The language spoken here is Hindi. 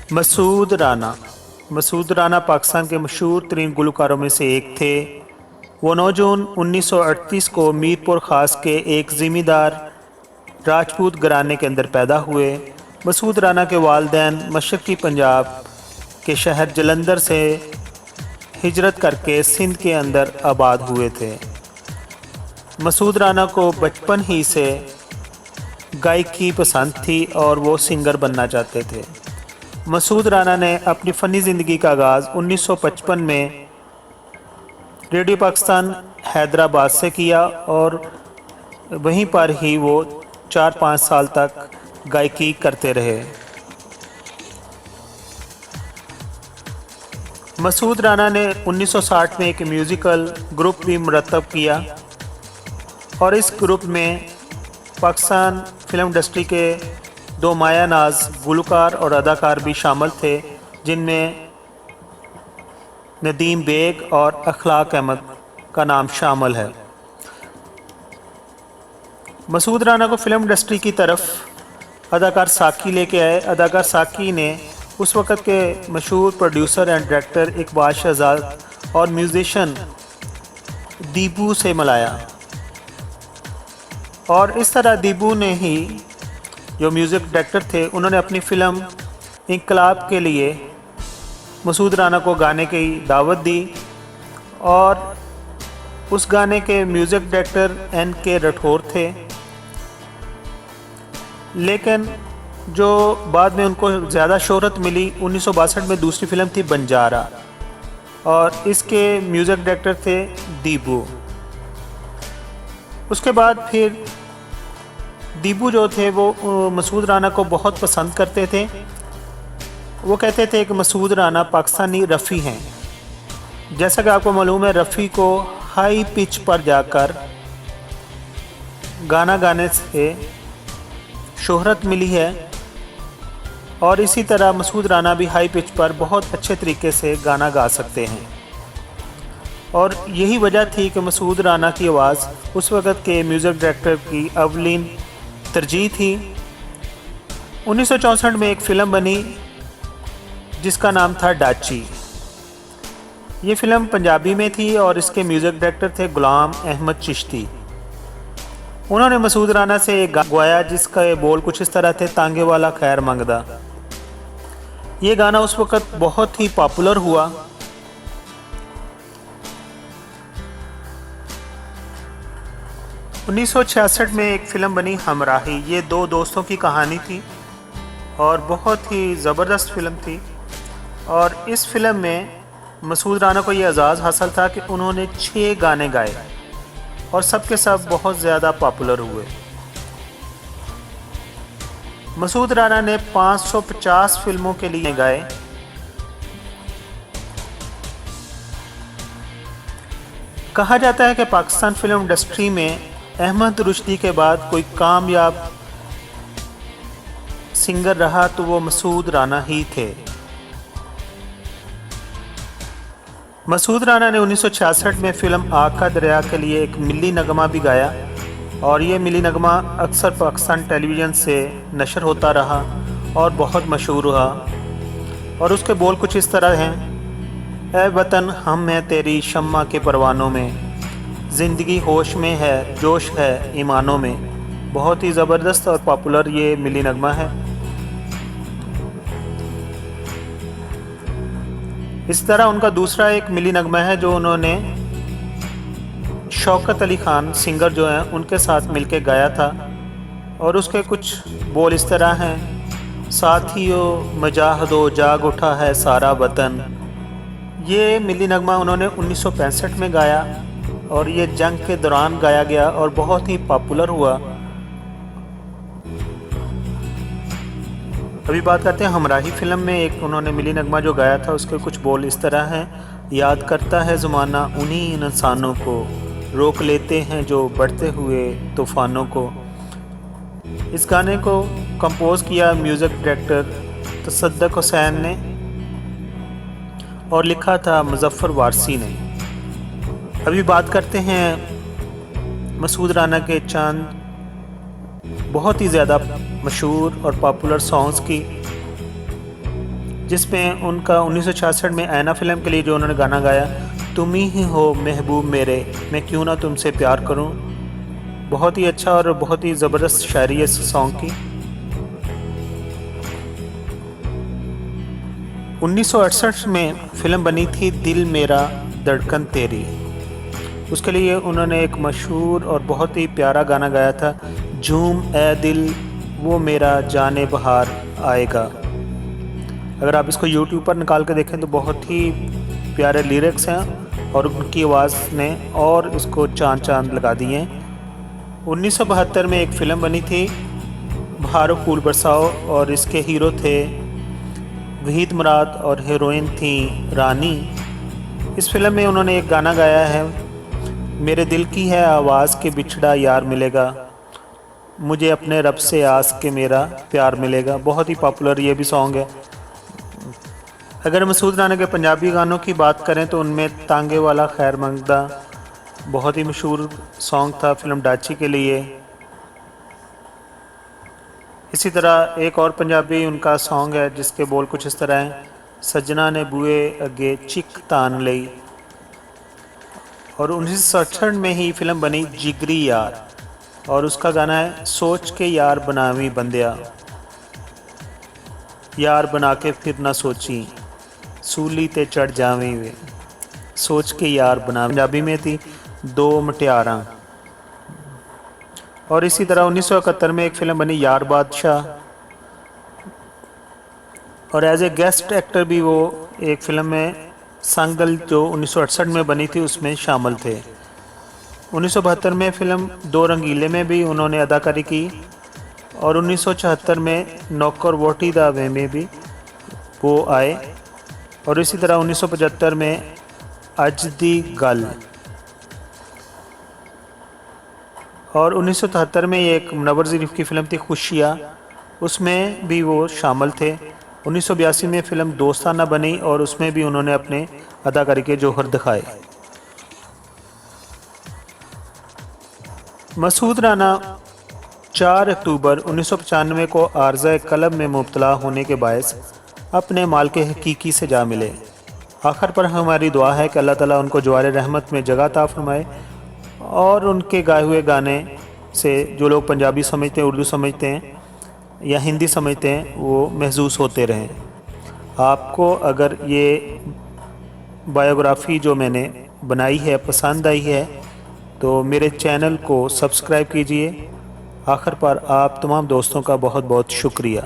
मसूद राना पाकिस्तान के मशहूर तरीन गुलकारों में से एक थे। वो 9 जून 1938 को मीरपुर ख़ास के एक ज़मींदार राजपूत घराने के अंदर पैदा हुए। मसूद राना के वालिदैन मशरक़ी पंजाब के शहर जलंधर से हिजरत करके सिंध के अंदर आबाद हुए थे। मसूद राना को बचपन ही से गायकी पसंद थी और वो सिंगर बनना चाहते थे। मसूद राना ने अपनी फ़नी ज़िंदगी का आगाज़ 1955 में रेडियो पाकिस्तान हैदराबाद से किया और वहीं पर ही वो 4-5 साल तक गायकी करते रहे। मसूद राना ने 1960 में एक म्यूज़िकल ग्रुप भी मुरतब किया और इस ग्रुप में पाकिस्तान फ़िल्म इंडस्ट्री के 2 माया नाज गुलकार और अदाकार भी शामिल थे, जिनमें नदीम बेग और अखलाक अहमद का नाम शामिल है। मसूद राना को फ़िल्म इंडस्ट्री की तरफ अदाकार साकी लेके आए। अदाकार साकी ने उस वक़्त के मशहूर producer and director Iqbal Shahzad और म्यूज़िशियन दीबू से मिलाया और इस तरह दीबू ने ही, जो म्यूज़िक डायरेक्टर थे, उन्होंने अपनी फ़िल्म इंकलाब के लिए मसूद राना को गाने की दावत दी और उस गाने के म्यूज़िक डायरेक्टर NK राठौर थे। लेकिन जो बाद में उनको ज़्यादा शोहरत मिली 1962 में दूसरी फ़िल्म थी बंजारा और इसके म्यूज़िक डायरेक्टर थे दीबू। उसके बाद फिर दीबू जो थे वो मसूद राना को बहुत पसंद करते थे। वो कहते थे कि मसूद राना पाकिस्तानी रफ़ी हैं। जैसा कि आपको मालूम है, रफ़ी को हाई पिच पर जाकर गाना गाने से शोहरत मिली है और इसी तरह मसूद राना भी हाई पिच पर बहुत अच्छे तरीके से गाना गा सकते हैं और यही वजह थी कि मसूद राना की आवाज़ उस वक़्त के म्यूज़िक डायरेक्टर की अवलीन तरजीह थी। 1964 में एक फ़िल्म बनी जिसका नाम था डाची। ये फ़िल्म पंजाबी में थी और इसके म्यूज़िक डायरेक्टर थे गुलाम अहमद चिश्ती। उन्होंने मसूद राना से एक गाना गाया जिसका बोल कुछ इस तरह थे, तांगे वाला खैर मंगदा। ये गाना उस वक़्त बहुत ही पॉपुलर हुआ। उन्नीस 1966 में एक फ़िल्म बनी हमराही। ये 2 दोस्तों की कहानी थी और बहुत ही ज़बरदस्त फ़िल्म थी और इस फ़िल्म में मसूद राना को ये एजाज़ हासिल था कि उन्होंने 6 गाने गाए और सब के सब बहुत ज़्यादा पॉपुलर हुए। मसूद राना ने 550 फिल्मों के लिए गाए। कहा जाता है कि पाकिस्तान फिल्म इंडस्ट्री में अहमद रुश्दी के बाद कोई कामयाब सिंगर रहा तो वो मसूद राना ही थे। मसूद राना ने 1966 में फ़िल्म आग का दरिया के लिए एक मिली नगमा भी गाया और ये मिली नगमा अक्सर पाकिस्तान टेलीविज़न से नशर होता रहा और बहुत मशहूर हुआ और उसके बोल कुछ इस तरह हैं। ऐ वतन हम हैं तेरी शम्मा के परवानों में, ज़िंदगी होश में है जोश है ईमानों में। बहुत ही ज़बरदस्त और पॉपुलर ये मिली नगमा है। इस तरह उनका दूसरा एक मिली नगमा है जो उन्होंने शौकत अली खान सिंगर जो हैं उनके साथ मिलके गाया था और उसके कुछ बोल इस तरह हैं। साथियों मजाहदो जाग उठा है सारा वतन। ये मिली नगमा उन्होंने 1965 में गाया और ये जंग के दौरान गाया गया और बहुत ही पॉपुलर हुआ। अभी बात करते हैं हमराही फ़िल्म में एक उन्होंने मिली नगमा जो गाया था, उसके कुछ बोल इस तरह हैं। याद करता है ज़माना उन्हीं इंसानों को, रोक लेते हैं जो बढ़ते हुए तूफ़ानों को। इस गाने को कंपोज़ किया म्यूज़िक डायरेक्टर तसद्दुक़ हुसैन ने और लिखा था मुज़फ़्फ़र वारसी ने। अभी बात करते हैं मसूद राना के चंद बहुत ही ज़्यादा मशहूर और पॉपुलर सॉन्ग्स की। जिसमें उनका 1966 में ऐना फिल्म के लिए जो उन्होंने गाना गाया, तुम ही हो महबूब मेरे, मैं क्यों ना तुमसे प्यार करूं, बहुत ही अच्छा और बहुत ही ज़बरदस्त शायरी है इस सॉन्ग की। 1968 में फिल्म बनी थी दिल मेरा धड़कन तेरी। उसके लिए उन्होंने एक मशहूर और बहुत ही प्यारा गाना गाया था, झूम ए दिल वो मेरा जाने बहार आएगा। अगर आप इसको YouTube पर निकाल के देखें तो बहुत ही प्यारे लिरिक्स हैं और उनकी आवाज़ ने और इसको चांद चांद लगा दिए हैं। 1972 में एक फ़िल्म बनी थी बहारो फूल बरसाओ और इसके हीरो थे वहीद मुराद और हीरोइन थी रानी। इस फिल्म में उन्होंने एक गाना गाया है, मेरे दिल की है आवाज़ के बिछड़ा यार मिलेगा, मुझे अपने रब से आस के मेरा प्यार मिलेगा। बहुत ही पॉपुलर ये भी सॉन्ग है। अगर मसूद राना के पंजाबी गानों की बात करें तो उनमें तांगे वाला खैर मंगदा बहुत ही मशहूर सॉन्ग था फिल्म डाची के लिए। इसी तरह एक और पंजाबी उनका सॉन्ग है जिसके बोल कुछ इस तरह हैं, सजना ने बुए अगे चिक तान लई। और 1967 में ही फिल्म बनी जिगरी यार और उसका गाना है, सोच के यार बनावी बंदिया, यार बना के फिर ना सोची, सूली ते चढ़ जावी वे, सोच के यार बना। पंजाबी में थी दो मटियारा। और इसी तरह 1971 में एक फ़िल्म बनी यार बादशाह और एज ए गेस्ट एक्टर भी वो एक फ़िल्म में संगल जो 1968 में बनी थी उसमें शामिल थे। 1972 में फ़िल्म दो रंगीले में भी उन्होंने अदाकारी की और 1974 में नौकर वोटी दा वे में भी वो आए। और इसी तरह 1975 में अज दी गल और 1973 में एक मुनव्वर ज़रीफ की फ़िल्म थी खुशियाँ, उसमें भी वो शामिल थे। 1982 में फ़िल्म दोस्ताना बनी और उसमें भी उन्होंने अपने अदाकारी के जौहर दिखाए। मसूद राना 4 अक्टूबर 1995 को आर्ज़ा कलब में मुब्तला होने के बायस अपने मालिक हकीकी से जा मिले। आखिर पर हमारी दुआ है कि अल्लाह ताला उनको जवार रहमत में जगह अता फरमाए और उनके गाए हुए गाने से जो लोग पंजाबी समझते हैं, उर्दू समझते हैं या हिंदी समझते हैं, वो महसूस होते रहें। आपको अगर ये बायोग्राफ़ी जो मैंने बनाई है पसंद आई है तो मेरे चैनल को सब्सक्राइब कीजिए। आखिर पर आप तमाम दोस्तों का बहुत बहुत शुक्रिया।